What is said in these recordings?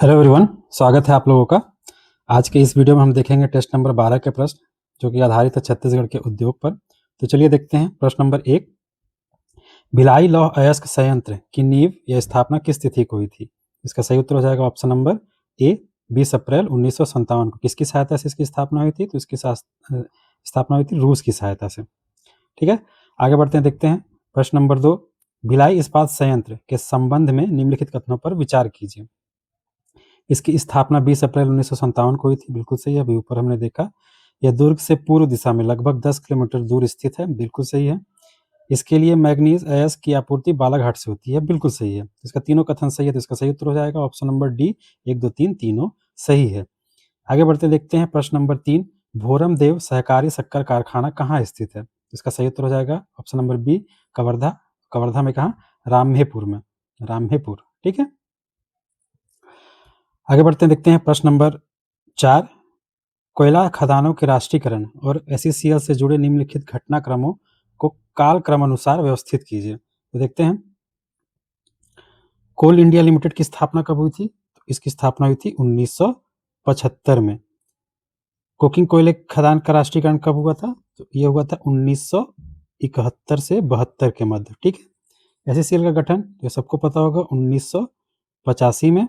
Hello everyone, स्वागत है आप लोगों का। आज के इस वीडियो में हम देखेंगे टेस्ट नंबर 12 के प्रश्न जो कि आधारित है छत्तीसगढ़ के उद्योग पर। तो चलिए देखते हैं प्रश्न नंबर 1। भिलाई लौह अयस्क संयंत्र की नींव या स्थापना किस तिथि को हुई थी? इसका सही उत्तर हो जाएगा ऑप्शन नंबर ए 20 अप्रैल 1957 को। किसकी सहायता से इसकी स्थापना हुई थी? तो इसकी स्थापना हुई थी रूस की सहायता से। ठीक है, आगे बढ़ते हैं, देखते हैं प्रश्न नंबर 2। भिलाई इस्पात संयंत्र के संबंध में निम्नलिखित कथनों पर विचार कीजिए। इसकी स्थापना 20 अप्रैल 1957 को हुई थी, बिल्कुल सही है, अभी ऊपर हमने देखा। यह दुर्ग से पूर्व दिशा में लगभग 10 किलोमीटर दूर स्थित है, बिल्कुल सही है। इसके लिए मैग्नीज अयस्क की आपूर्ति बालाघाट से होती है, बिल्कुल सही है। इसका तीनों कथन सही है, तो इसका सही उत्तर हो जाएगा ऑप्शन नंबर डी 1, 2, 3 तीनों सही है। आगे बढ़ते देखते हैं प्रश्न नंबर 3। भोरम देव सहकारी शक्कर कारखाना कहाँ स्थित है? इसका सही उत्तर हो जाएगा option number B Kawardha. Kawardha में कहा? रामहेपुर में, रामहेपुर। ठीक है, आगे बढ़ते हैं, देखते हैं प्रश्न नंबर 4। कोयला खदानों के राष्ट्रीयकरण और एसईसीएल से जुड़े निम्नलिखित घटनाक्रमों को काल क्रमानुसार व्यवस्थित कीजिए। तो देखते हैं, कोल इंडिया लिमिटेड की स्थापना कब हुई थी? तो इसकी स्थापना हुई थी 1975 में। कोकिंग कोयले खदान का राष्ट्रीयकरण कब हुआ था? तो ये हुआ था 1971 से 72 के मध्य। ठीक है, एसईसीएल का गठन ये सबको पता होगा 1985 में।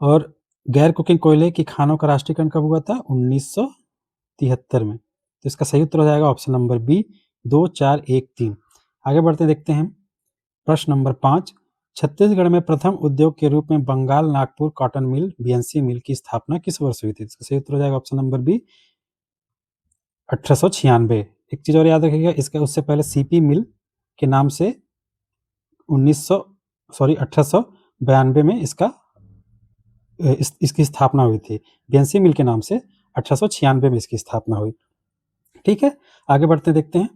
और गैर कुकिंग कोयले की खानों का राष्ट्रीयकरण कब हुआ था? 1973 में। तो इसका सही उत्तर हो जाएगा ऑप्शन नंबर बी 2, 4, 1, 3। आगे बढ़ते देखते हैं प्रश्न नंबर 5। छत्तीसगढ़ में प्रथम उद्योग के रूप में Bengal Nagpur cotton mill BNC mill की स्थापना किस वर्ष हुई थी? इसका सही उत्तर हो जाएगा ऑप्शन नंबर बी 1896। एक चीज और याद रखिएगा, इसका उससे पहले सीपी मिल के नाम से 1892 में इसकी स्थापना हुई थी। बीएनसी मिल के नाम से 1896 में इसकी स्थापना हुई। ठीक है, आगे बढ़ते देखते हैं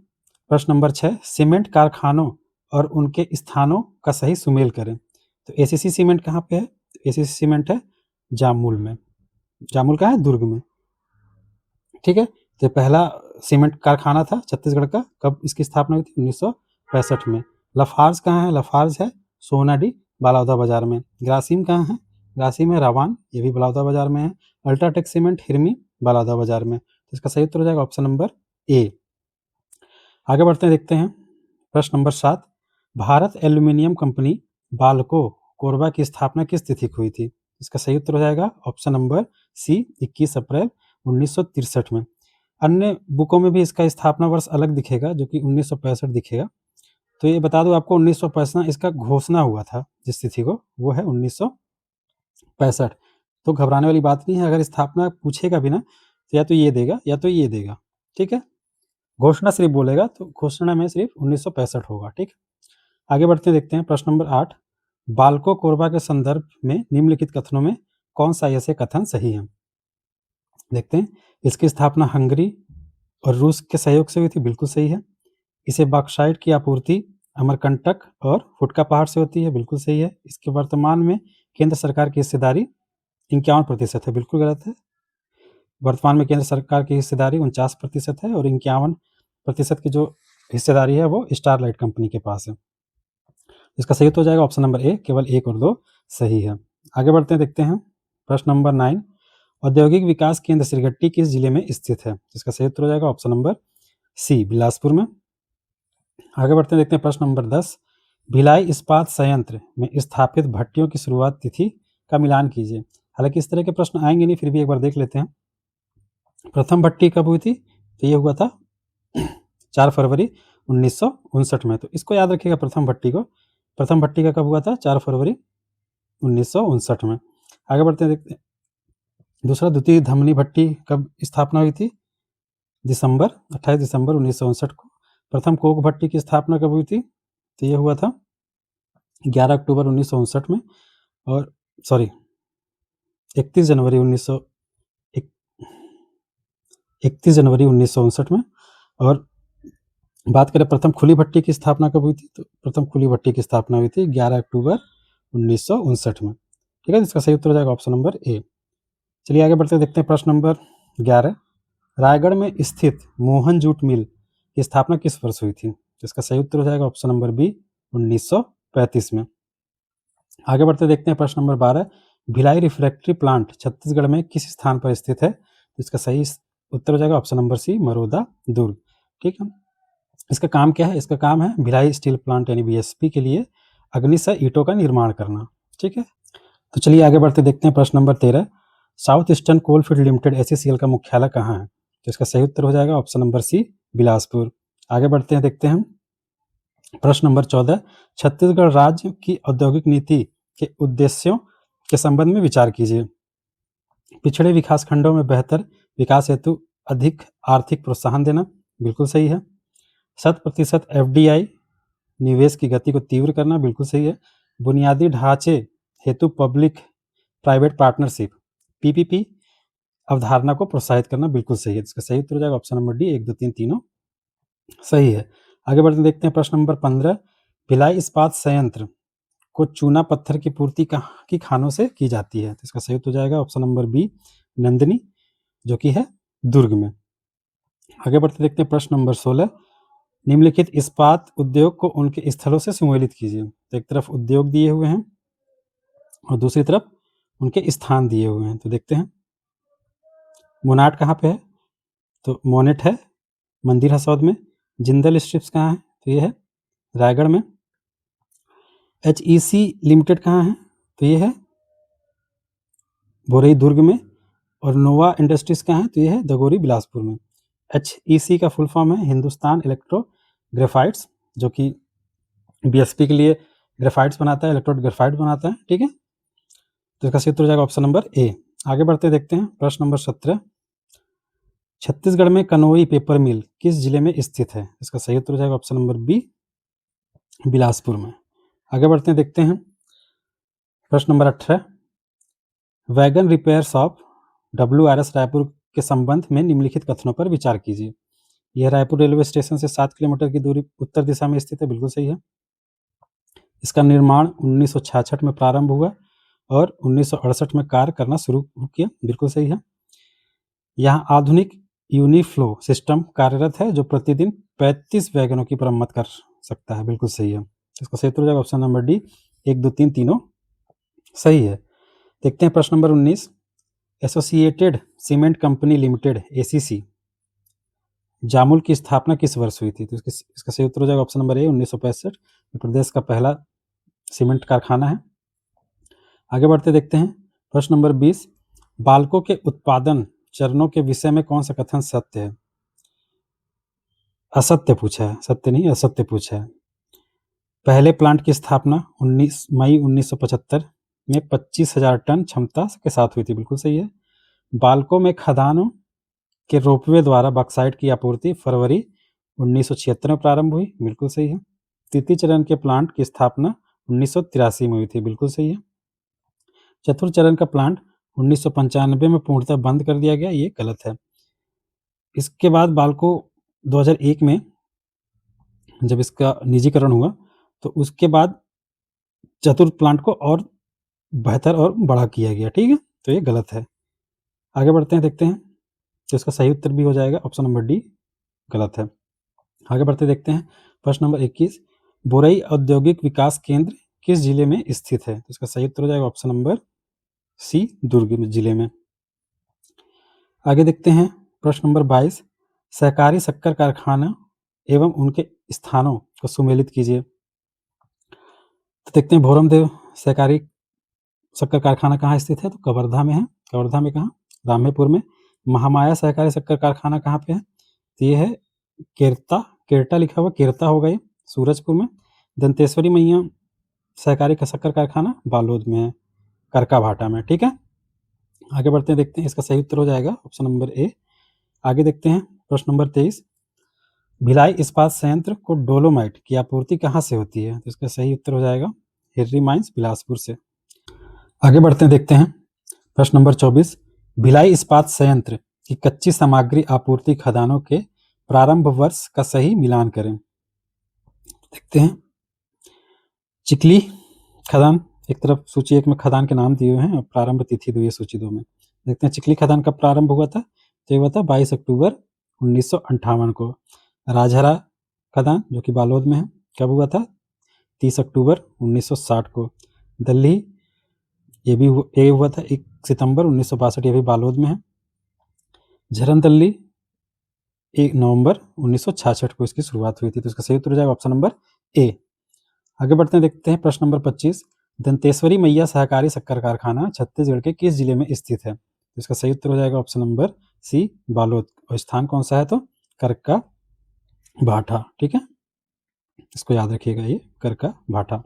प्रश्न नंबर 6। सीमेंट कारखानों और उनके स्थानों का सही सुमेल करें। तो एसीसी सीमेंट कहाँ पे है? एसीसी सीमेंट है जामुल में। जामुल का है दुर्ग में। ठीक है, तो पहला सीमेंट कारखाना था छत्तीसगढ़ का, कब इसकी स्थापना हुई थी? 1965 में। लफार्ज कहाँ है? लफार्ज है सोनाडी बालाउदा बाजार में। ग्रासिम कहाँ है? ग्रासिम है रावान, ये भी बालाउदा बाजार में है। अल्ट्राटेक सीमेंट हिरमी बालाउदा बाजार में। तो इसका सही उत्तर हो जाएगा ऑप्शन नंबर ए। आगे बढ़ते हैं, देखते हैं प्रश्न number 7। Bharat aluminium company Balco Korba की स्थापना किस तिथि को हुई थी? इसका सही उत्तर हो जाएगा ऑप्शन नंबर सी 21 अप्रैल 1963 में। अन्य बुकों में भी इसका स्थापना वर्ष अलग दिखेगा, जो कि 1965 दिखेगा। तो ये बता दूं आपको, 1965 इसका घोषणा हुआ था जिस तिथि को, वो है 1965। तो घबराने वाली बात नहीं है, अगर स्थापना पूछेगा भी ना तो या तो ये देगा या तो ये देगा। ठीक है, घोषणा सिर्फ बोलेगा तो घोषणा में सिर्फ 1965 होगा। ठीक, आगे बढ़ते देखते हैं प्रश्न नंबर 8। बाल्को कोरबा के संदर्भ में निम्नलिखित कथनों में कौन सा ऐसे कथन सही है? देखते हैं, इसकी स्थापना हंगरी और रूस के सहयोग से हुई थी, बिल्कुल सही है। इसे बॉक्साइट की आपूर्ति अमरकंटक और फुटका पहाड़ से होती है, बिल्कुल सही है। इसके वर्तमान में केंद्र सरकार की हिस्सेदारी 51% है, बिल्कुल गलत है। वर्तमान में केंद्र सरकार की हिस्सेदारी 49% है और 51% की जो हिस्सेदारी है वो स्टारलाइट कंपनी के पास है। इसका सही तो हो जाएगा ऑप्शन नंबर ए, केवल 1 और 2 सही है। आगे बढ़ते हैं, देखते हैं प्रश्न नंबर 9। औद्योगिक विकास केंद्र सिरगट्टी किस जिले में स्थित है? इसका सही उत्तर हो जाएगा ऑप्शन नंबर सी बिलासपुर में। आगे बढ़ते हैं, देखते हैं प्रश्न नंबर 10। भिलाई इस्पात संयंत्र में स्थापित भट्टियों की शुरुआत तिथि का मिलान कीजिए। हालांकि इस तरह के प्रश्न आएंगे नहीं, फिर भी एक बार देख लेते हैं। प्रथम भट्टी कब हुई थी? तो ये हुआ था 4 फरवरी 1959 में। तो इसको याद रखिएगा, प्रथम भट्टी को। प्रथम भट्टी का कब हुआ था? 4 फरवरी 1959 में। आगे बढ़ते हैं, देखते हैं दूसरा द्वितीय धमनी भट्टी कब स्थापना हुई थी? 28 दिसंबर 1959 को। प्रथम कोक भट्टी की स्थापना कब हुई थी? तो ये हुआ था 11 अक्टूबर 1959 में। और सॉरी 31 जनवरी 1959 में। और बात करें प्रथम खुली भट्टी की स्थापना कब हुई थी? तो प्रथम खुली भट्टी की स्थापना हुई थी 11 अक्टूबर 1959 में। ठीक है, इसका सही उत्तर हो जाएगा ऑप्शन नंबर ए। चलिए आगे बढ़ते देखते हैं प्रश्न नंबर 11। रायगढ़ में स्थित मोहन जूट मिल की स्थापना किस वर्ष हुई थी? इसका सही उत्तर हो जाएगा ऑप्शन नंबर बी 1935 में। आगे बढ़ते देखते हैं प्रश्न number 12। Bhilai refractory plant Chhattisgarh में किस स्थान पर स्थित है? तो इसका सही उत्तर हो जाएगा ऑप्शन नंबर सी, मरोदा दुर्ग। ठीक है, इसका काम क्या है? इसका काम है भिलाई स्टील प्लांट यानी बीएसपी के लिए अग्निशय ईंटों का निर्माण करना। ठीक है, तो चलिए आगे बढ़ते देखते हैं प्रश्न number 13। South eastern coalfield limited SECL का मुख्यालय कहाँ है? तो इसका सही उत्तर हो जाएगा ऑप्शन नंबर सी, बिलासपुर। आगे बढ़ते हैं देखते हैं प्रश्न नंबर 14। छत्तीसगढ़ राज्य की औद्योगिक नीति के उद्देश्यों के संबंध में विचार कीजिए। पिछड़े विकास खंडों में बेहतर विकास हेतु अधिक आर्थिक प्रोत्साहन देना, बिल्कुल सही है। 100% एफडीआई निवेश की गति को तीव्र करना, बिल्कुल सही है। बुनियादी ढांचे हेतु पब्लिक प्राइवेट पार्टनरशिप पीपीपी अवधारणा को प्रोत्साहित करना, बिल्कुल सही है। इसका सही उत्तर हो जाएगा ऑप्शन नंबर डी, 1, 2, 3 तीनों सही है। आगे बढ़ते देखते हैं प्रश्न नंबर 15। भिलाई इस्पात संयंत्र को चूना पत्थर की पूर्ति कहाँ की खानों से की जाती है? तो इसका सही उत्तर हो जाएगा ऑप्शन नंबर बी, नंदिनी, जो कि है दुर्ग में। आगे बढ़ते देखते हैं प्रश्न नंबर 16। निम्नलिखित इस्पात उद्योग को उनके स्थलों से सुमेलित कीजिए। तो एक तरफ उद्योग दिए हुए हैं और दूसरी तरफ उनके स्थान दिए हुए हैं। तो देखते हैं मोनाट कहाँ पे है? तो मोनेट है मंदिर हसौद में। जिंदल स्ट्रिप्स कहाँ है? तो ये है रायगढ़ में। HEC लिमिटेड कहाँ है? तो ये है बोरई दुर्ग में। और नोवा इंडस्ट्रीज कहाँ है? तो ये है दगोरी बिलासपुर में। HEC का फुल फॉर्म है हिंदुस्तान इलेक्ट्रो ग्रेफाइट्स, जो कि बीएसपी के लिए ग्रेफाइट्स बनाता है, इलेक्ट्रोड ग्रेफाइट बनाता है। ठीक है, तो इसका सही उत्तर हो जाएगा ऑप्शन नंबर ए। आगे बढ़ते देखते हैं प्रश्न नंबर 17। छत्तीसगढ़ में कनोई पेपर मिल किस जिले में स्थित है? इसका सही उत्तर हो जाएगा ऑप्शन नंबर बी, बिलासपुर में। आगे बढ़ते देखते हैं प्रश्न number 18। Wagon repair shop WRS Raipur के संबंध में निम्नलिखित कथनों पर विचार कीजिए। यह रायपुर रेलवे स्टेशन से 7 किलोमीटर की दूरी उत्तर दिशा में स्थित है, बिल्कुल सही है। इसका निर्माण 1966 में प्रारंभ हुआ और 1968 में कार्य करना शुरू किया, बिल्कुल सही है। यहाँ आधुनिक यूनिफ्लो सिस्टम कार्यरत है जो प्रतिदिन 35 वैगनों की मरम्मत कर सकता है, बिल्कुल सही है। इसका सही उत्तर हो जाएगा ऑप्शन नंबर डी, 1, 2, 3 तीनों सही है। देखते हैं प्रश्न number 19। Associated cement company limited ACC Jamul की स्थापना किस वर्ष हुई थी? तो इसका सही उत्तर हो जाएगा ऑप्शन नंबर ए, 1965। प्रदेश का पहला सीमेंट कारखाना है। आगे बढ़ते देखते हैं प्रश्न नंबर 20। बालकों के उत्पादन चरणों के विषय में कौन सा कथन सत्य है? असत्य पूछा है, सत्य नहीं असत्य पूछा है। पहले प्लांट की स्थापना 19 मई 1975 में 25,000 टन क्षमता के साथ हुई थी, बिल्कुल सही है। बालकों में खदानों के रोपवे द्वारा बॉक्साइट की आपूर्ति फरवरी 1976 में प्रारंभ हुई, बिल्कुल सही है। तृतीय चरण के प्लांट की स्थापना 1983 में हुई थी, बिल्कुल सही है। चतुर्थ चरण का प्लांट 1995 में पूर्णतः बंद कर दिया गया, ये गलत है। इसके बाद बालको 2001 में जब इसका निजीकरण हुआ तो उसके बाद चतुर्थ प्लांट को और बेहतर और बड़ा किया गया, ठीक है, तो ये गलत है। आगे बढ़ते हैं देखते हैं, तो इसका सही उत्तर भी हो जाएगा ऑप्शन नंबर डी, गलत है। आगे बढ़ते देखते हैं प्रश्न नंबर 21। बोरई औद्योगिक विकास केंद्र किस जिले में स्थित है? तो इसका सही उत्तर हो जाएगा ऑप्शन नंबर सी, दुर्ग जिले में। आगे देखते हैं प्रश्न नंबर 22। सहकारी शक्कर कारखाना एवं उनके स्थानों को सुमेलित कीजिए। तो देखते हैं भोरमदेव सहकारी शक्कर कारखाना कहाँ स्थित है? तो कवर्धा में है। कवर्धा में कहाँ? रामेपुर में। महामाया सहकारी शक्कर कारखाना कहाँ पे है? तो ये है केरटा लिखा हुआ, केरता होगा ये, सूरजपुर में। दंतेश्वरी मैया सहकारी शक्कर कारखाना बालोद में है, करका भाटा में, ठीक है। आगे बढ़ते हैं देखते हैं, इसका सही उत्तर हो जाएगा ऑप्शन नंबर ए। आगे देखते हैं प्रश्न नंबर 23। भिलाई इस्पात संयंत्र को डोलोमाइट की आपूर्ति कहाँ से होती है? तो इसका सही उत्तर हो जाएगा हिर्री माइंस बिलासपुर से। आगे बढ़ते हैं देखते हैं प्रश्न नंबर 24। भिलाई इस्पात संयंत्र की कच्ची सामग्री आपूर्ति खदानों के प्रारंभ वर्ष का सही मिलान करें। देखते हैं चिकली खदान, एक तरफ सूची 1 में खदान के नाम दिए हुए हैं और प्रारंभ तिथि दी है सूची 2 में। देखते हैं चिकली खदान कब प्रारंभ हुआ था? तो ये हुआ था 22 अक्टूबर 1958 को। राजहरा खदान जो कि बालोद में है, कब हुआ था? 30 अक्टूबर 1960 को। दिल्ली ये हुआ था 1 सितंबर 1962, ये भी बालोद में है। झरनतल्ली 1 नवंबर 1966 को इसकी शुरुआत हुई थी। तो इसका सही उत्तर हो जाएगा ऑप्शन नंबर ए। आगे बढ़ते हैं, देखते हैं प्रश्न नंबर 25। दंतेश्वरी मैया सहकारी शक्कर कारखाना छत्तीसगढ़ के किस जिले में स्थित है? तो इसका सही उत्तर हो जाएगा ऑप्शन नंबर सी, बालोद। और स्थान कौन सा है? तो करका भाठा। ठीक है, इसको याद रखिएगा, ये करका भाठा।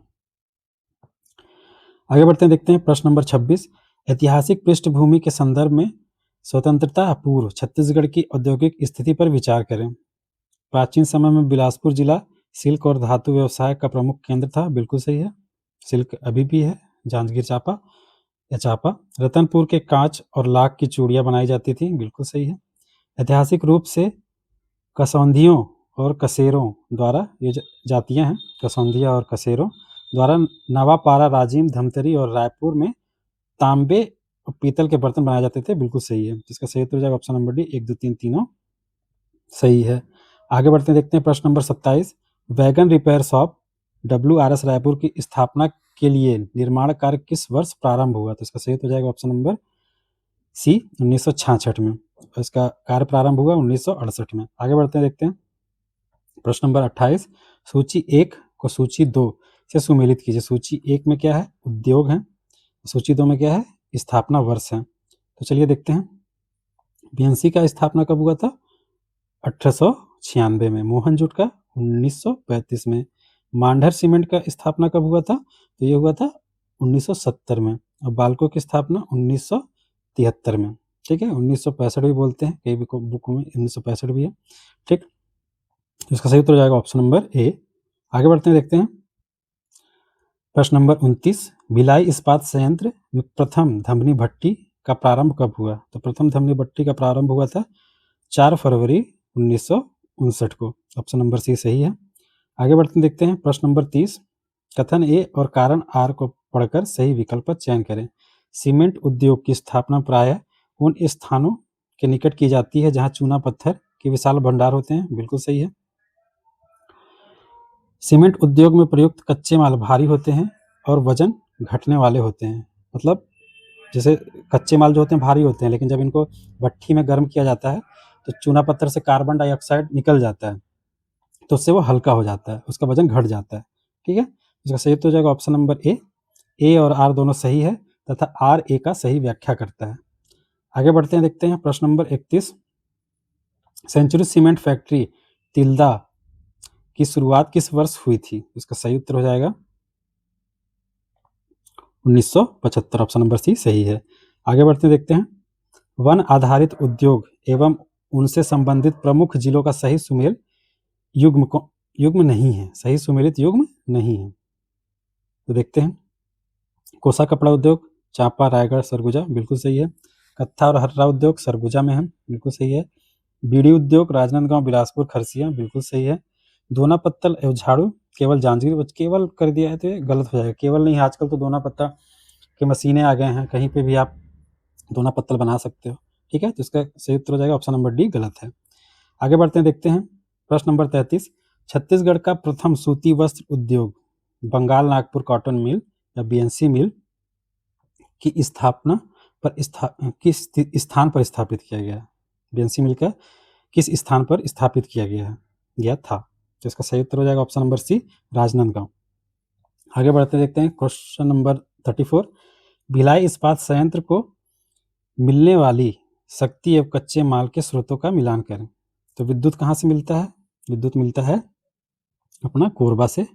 आगे बढ़ते हैं, देखते हैं प्रश्न नंबर 26। ऐतिहासिक पृष्ठभूमि के संदर्भ में स्वतंत्रता पूर्व छत्तीसगढ़ की औद्योगिक स्थिति पर विचार करें। प्राचीन समय में बिलासपुर जिला सिल्क और धातु व्यवसाय का प्रमुख केंद्र था। बिल्कुल सही है, सिल्क अभी भी है, जांजगीर चांपा या चांपा। रतनपुर के कांच और लाख की चूड़ियां बनाई जाती थी। बिल्कुल सही है। ऐतिहासिक रूप से कसौंधियों और कसेरों द्वारा, ये जातियां हैं कसौंधिया और कसेरों द्वारा, नवापारा, राजिम, धमतरी और रायपुर में तांबे और पीतल के बर्तन बनाए जाते थे। बिल्कुल सही है, जिसका सही उत्तर हो जाएगा ऑप्शन नंबर डी, 1 2 3 तीनों सही है। आगे बढ़ते हैं, देखते हैं प्रश्न number 27। Wagon repair shop WRS Raipur की स्थापना के लिए निर्माण कार्य किस वर्ष प्रारंभ हुआ? तो इसका सही उत्तर हो जाएगा ऑप्शन नंबर सी, 1966 में। और इसका कार्य प्रारंभ हुआ 1968 में। आगे बढ़ते हैं, देखते हैं प्रश्न नंबर 28। सूची 1 को सूची 2 से सुमेलित कीजिए। सूची 1 में क्या है? उद्योग है। सूची 2 में क्या है? स्थापना वर्ष है। तो चलिए देखते हैं। बीएनसी का स्थापना कब हुआ था? 1896 में। मोहन जूट का 1935 में। मांडर सीमेंट का स्थापना कब हुआ था? तो ये हुआ था 1970 में। और बाल्को की स्थापना 1973 में। ठीक है, 1965 भी बोलते हैं कई बुकों में, 1965 भी है। ठीक, तो इसका सही उत्तर हो जाएगा ऑप्शन नंबर ए। आगे बढ़ते हैं, देखते हैं प्रश्न नंबर 29। भिलाई इस्पात संयंत्र में प्रथम धमनी भट्टी का प्रारंभ कब हुआ? तो प्रथम धमनी भट्टी का प्रारंभ हुआ था 4 फरवरी 1959 को। ऑप्शन नंबर सी सही है। आगे बढ़ते हैं, देखते हैं प्रश्न नंबर 30। कथन ए और कारण आर को पढ़कर सही विकल्प का चयन करें। सीमेंट उद्योग की स्थापना प्रायः उन स्थानों के निकट की जाती है जहां चूना पत्थर के विशाल भंडार होते हैं। बिल्कुल सही है। सीमेंट उद्योग में प्रयुक्त कच्चे माल भारी होते हैं और वजन घटने वाले होते हैं। मतलब जैसे कच्चे माल जो होते हैं भारी होते हैं, लेकिन जब इनको भट्ठी में गर्म किया जाता है तो चूना पत्थर से कार्बन डाइऑक्साइड निकल जाता है, तो उससे वो हल्का हो जाता है, उसका वजन घट जाता है। ठीक है, इसका सही उत्तर हो जाएगा ऑप्शन नंबर ए। ए और आर दोनों सही है तथा आर ए का सही व्याख्या करता है। आगे बढ़ते हैं, देखते हैं प्रश्न नंबर 31। सेंचुरी सीमेंट फैक्ट्री तिल्दा की शुरुआत किस वर्ष हुई थी? इसका सही उत्तर हो जाएगा 1975। ऑप्शन नंबर सी सही है। आगे बढ़ते हैं, देखते हैं वन आधारित उद्योग एवं उनसे संबंधित प्रमुख जिलों का सही सुमेल युग्म नहीं है। सही सुमेलित युग्म नहीं है। तो देखते हैं कोसा कपड़ा उद्योग चांपा, रायगढ़, सरगुजा। बिल्कुल सही है। कत्था और हर्रा उद्योग सरगुजा में है। बिल्कुल सही है। बीड़ी उद्योग राजनांदगांव, बिलासपुर, खरसिया। बिल्कुल सही है। दोना पत्तल एवं झाड़ू केवल जांजगीर, केवल कर दिया है तो ये गलत हो जाएगा। केवल नहीं, आजकल तो दोना पत्ता की मशीनें आ गए हैं, कहीं पे भी आप दोना पत्तल बना सकते हो। ठीक है, तो इसका सही उत्तर हो जाएगा ऑप्शन नंबर डी, गलत है। आगे बढ़ते हैं, देखते हैं प्रश्न नंबर 33। छत्तीसगढ़ का प्रथम सूती वस्त्र उद्योग बंगाल नागपुर कॉटन मिल या बीएनसी मिल की स्थापना पर किस स्थान पर स्थापित किया गया? बीएनसी मिल का किस स्थान पर स्थापित किया गया था? तो इसका सही उत्तर हो जाएगा ऑप्शन नंबर सी, राजनांदगांव। आगे बढ़ते देखते हैं क्वेश्चन नंबर 34। भिलाई इस्पात संयंत्र को मिलने वाली शक्ति एवं कच्चे माल के स्रोतों का मिलान करें। तो विद्युत कहाँ से मिलता है? विद्युत मिलता है अपना कोरबा से,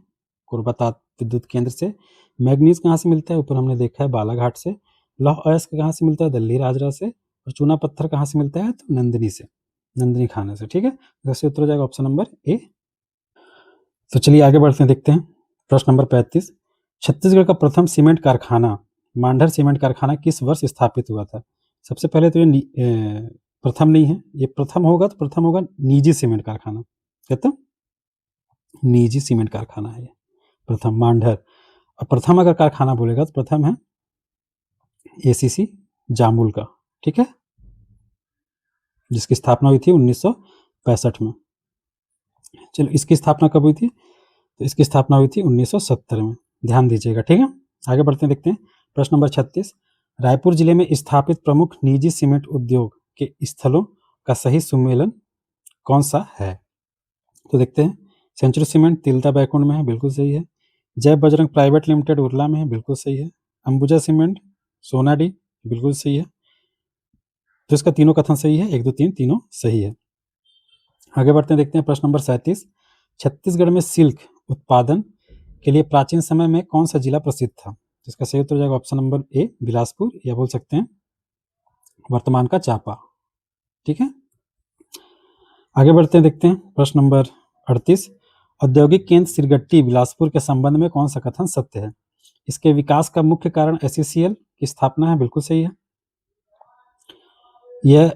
कोरबा ताप विद्युत केंद्र से। मैग्नीज कहाँ से मिलता है? ऊपर हमने देखा है बालाघाट से। लौह अयस्क कहाँ से मिलता है? दिल्ली राजरा से। और चूना पत्थर कहाँ से मिलता है? तो नंदिनी से, नंदिनी खाने से। ठीक है, जैसे उत्तर हो जाएगा ऑप्शन नंबर ए। तो चलिए आगे बढ़ते हैं, देखते हैं प्रश्न नंबर 35। छत्तीसगढ़ का प्रथम सीमेंट कारखाना मांडर सीमेंट कारखाना किस वर्ष स्थापित हुआ था? सबसे पहले तो ये प्रथम नहीं है, ये प्रथम होगा तो प्रथम होगा निजी सीमेंट कारखाना। कहते निजी सीमेंट कारखाना है ये प्रथम, मांडर। और प्रथम अगर कारखाना बोलेगा तो प्रथम है एसीसी जामुल का। ठीक है, जिसकी स्थापना हुई थी 1965 में। चलो, इसकी स्थापना कब हुई थी? तो इसकी स्थापना हुई थी 1970 में। ध्यान दीजिएगा। ठीक है, आगे बढ़ते हैं, देखते हैं प्रश्न नंबर 36, रायपुर जिले में स्थापित प्रमुख निजी सीमेंट उद्योग के स्थलों का सही सुमेलन कौन सा है? तो देखते हैं, सेंचुरी सीमेंट तिलता बैकुंठ में है, बिल्कुल सही है। जय बजरंग प्राइवेट लिमिटेड उरला में है, बिल्कुल सही है। अंबुजा सीमेंट सोनाडीह, बिल्कुल सही है। तो इसका तीनों कथन सही है, 1, 2, 3 तीनों सही है। आगे बढ़ते हैं, देखते हैं प्रश्न नंबर 37, छत्तीसगढ़ में सिल्क उत्पादन के लिए प्राचीन समय में कौन सा जिला प्रसिद्ध था? तो इसका सही उत्तर हो जाएगा ऑप्शन नंबर ए बिलासपुर, या बोल सकते हैं वर्तमान का चापा। ठीक है, आगे बढ़ते हैं, देखते हैं प्रश्न नंबर 38, औद्योगिक केंद्र सिरगट्टी बिलासपुर के संबंध में कौन सा कथन सत्य है? इसके विकास का मुख्य कारण एसईसीएल की स्थापना है, बिल्कुल सही है। यह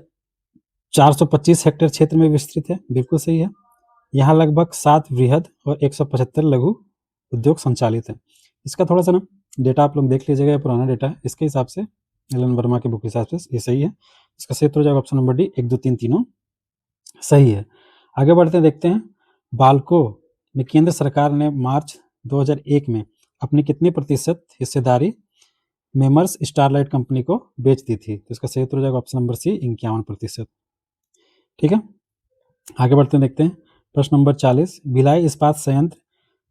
425 हेक्टेयर क्षेत्र में विस्तृत है, बिल्कुल सही है। यहाँ लगभग 7 वृहद और 175 लघु उद्योग संचालित है। इसका थोड़ा सा ना डेटा आप लोग देख लीजिएगा, पुराना डेटा है, इसके हिसाब से एलन वर्मा के बुक के हिसाब से ये सही है। इसका सही उत्तर हो जाएगा ऑप्शन नंबर डी, 1, 2, 3 तीनों सही है। आगे बढ़ते हैं, देखते हैं बाल्को में केंद्र सरकार ने मार्च 2001 में अपनी कितनी प्रतिशत हिस्सेदारी मेमर्स स्टारलाइट कंपनी को बेच दी थी? तो इसका सही उत्तर हो जाएगा ऑप्शन नंबर सी, 51%। ठीक है, आगे बढ़ते हैं, देखते हैं प्रश्न नंबर 40, भिलाई इस्पात संयंत्र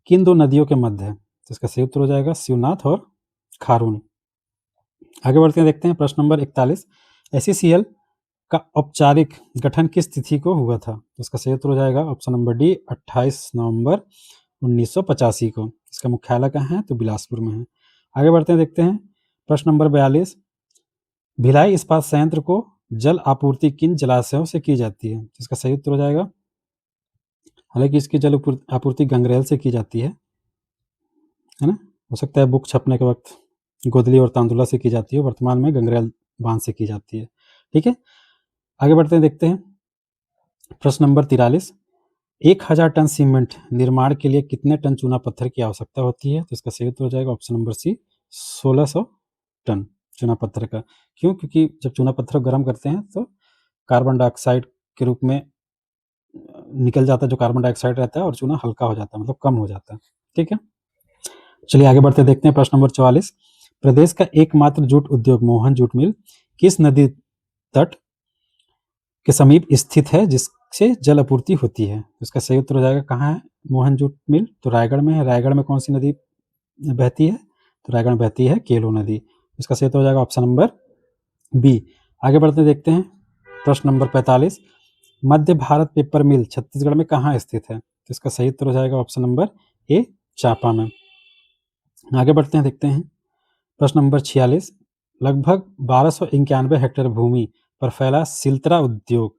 किन दो नदियों के मध्य है? तो इसका सही उत्तर हो जाएगा शिवनाथ और खारून। आगे बढ़ते हैं, देखते हैं प्रश्न नंबर 41, एसईसीएल का औपचारिक गठन किस तिथि को हुआ था? तो इसका सही उत्तर हो जाएगा ऑप्शन नंबर डी, 28 नवंबर 1985 को। इसका मुख्यालय कहाँ है? तो बिलासपुर में है। आगे बढ़ते हैं, देखते हैं प्रश्न नंबर 42, भिलाई इस्पात संयंत्र को जल आपूर्ति किन जलाशयों से की जाती है? तो इसका सही उत्तर हो जाएगा, हालांकि इसकी जल आपूर्ति गंगरेल से की जाती है ना, हो सकता है बुक छपने के वक्त गोदली और तांदुला से की जाती है, वर्तमान में गंगरेल बांध से की जाती है। ठीक है, आगे बढ़ते हैं, देखते हैं प्रश्न नंबर 43, 1000 टन सीमेंट निर्माण के लिए कितने टन चूना पत्थर की आवश्यकता होती है? तो इसका सही उत्तर हो जाएगा ऑप्शन नंबर सी, 1600 टन चूना पत्थर का। क्यों? क्योंकि जब चूना पत्थर को गर्म करते हैं तो कार्बन डाइऑक्साइड के रूप में निकल जाता है जो कार्बन डाइऑक्साइड रहता है, और चूना हल्का हो जाता है, मतलब कम हो जाता है। ठीक है, चलिए आगे बढ़ते देखते हैं प्रश्न नंबर 44, प्रदेश का एकमात्र जूट उद्योग मोहन जूट मिल किस नदी तट के समीप स्थित है जिससे जल आपूर्ति होती है? इसका सही उत्तर हो जाएगा, कहाँ है मोहन जूट मिल? तो रायगढ़ में है। रायगढ़ में कौन सी नदी बहती है? तो रायगढ़ में बहती है केलो नदी। इसका सही उत्तर हो जाएगा ऑप्शन नंबर बी। आगे बढ़ते देखते हैं प्रश्न नंबर 45, मध्य भारत पेपर मिल छत्तीसगढ़ में कहाँ स्थित है? तो इसका सही उत्तर हो जाएगा ऑप्शन नंबर ए, चापा में। आगे बढ़ते हैं, देखते हैं प्रश्न नंबर 46, लगभग 1291 हेक्टेयर भूमि पर फैला सिल्तरा उद्योग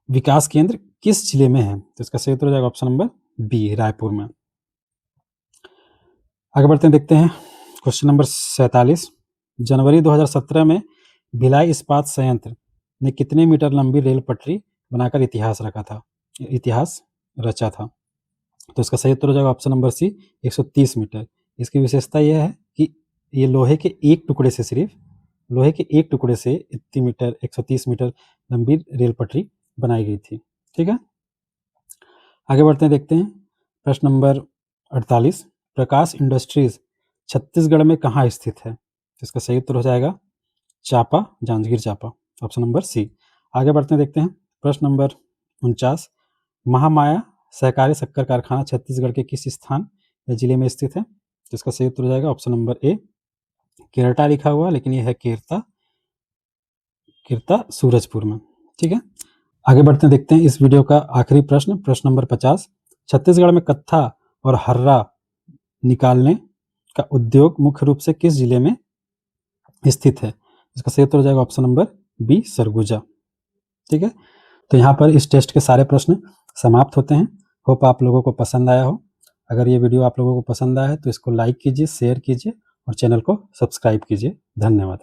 विकास केंद्र किस जिले में है? तो इसका सही उत्तर हो जाएगा ऑप्शन नंबर बी, रायपुर में। आगे बढ़ते हैं, देखते हैं क्वेश्चन नंबर 47, जनवरी 2017 में भिलाई इस्पात संयंत्र ने कितने मीटर लंबी रेल पटरी बनाकर इतिहास रचा था? तो इसका सही उत्तर हो जाएगा ऑप्शन नंबर सी, 130 मीटर। इसकी विशेषता यह है कि ये लोहे के एक टुकड़े से इतनी मीटर 130 मीटर लंबी रेल पटरी बनाई गई थी। ठीक है, आगे बढ़ते हैं, देखते हैं प्रश्न नंबर 48, प्रकाश इंडस्ट्रीज छत्तीसगढ़ में कहाँ स्थित है? इसका सही उत्तर हो जाएगा चापा, जांजगीर चापा, ऑप्शन नंबर सी। आगे बढ़ते हैं, देखते हैं प्रश्न नंबर 49, महामाया सहकारी शक्कर कारखाना छत्तीसगढ़ के किस स्थान या जिले में स्थित है? तो इसका सही उत्तर हो जाएगा ऑप्शन नंबर ए, केरटा लिखा हुआ, लेकिन यह है किरता सूरजपुर में। ठीक है, आगे बढ़ते हैं, देखते हैं इस वीडियो का आखिरी प्रश्न नंबर 50, छत्तीसगढ़ में कत्था और हर्रा निकालने का उद्योग मुख्य रूप से किस जिले में स्थित है? इसका सही उत्तर हो जाएगा ऑप्शन नंबर बी, सरगुजा। ठीक है, तो यहाँ पर इस टेस्ट के सारे प्रश्न समाप्त होते हैं। होप आप लोगों को पसंद आया हो। अगर ये वीडियो आप लोगों को पसंद आया है तो इसको लाइक कीजिए, शेयर कीजिए और चैनल को सब्सक्राइब कीजिए। धन्यवाद।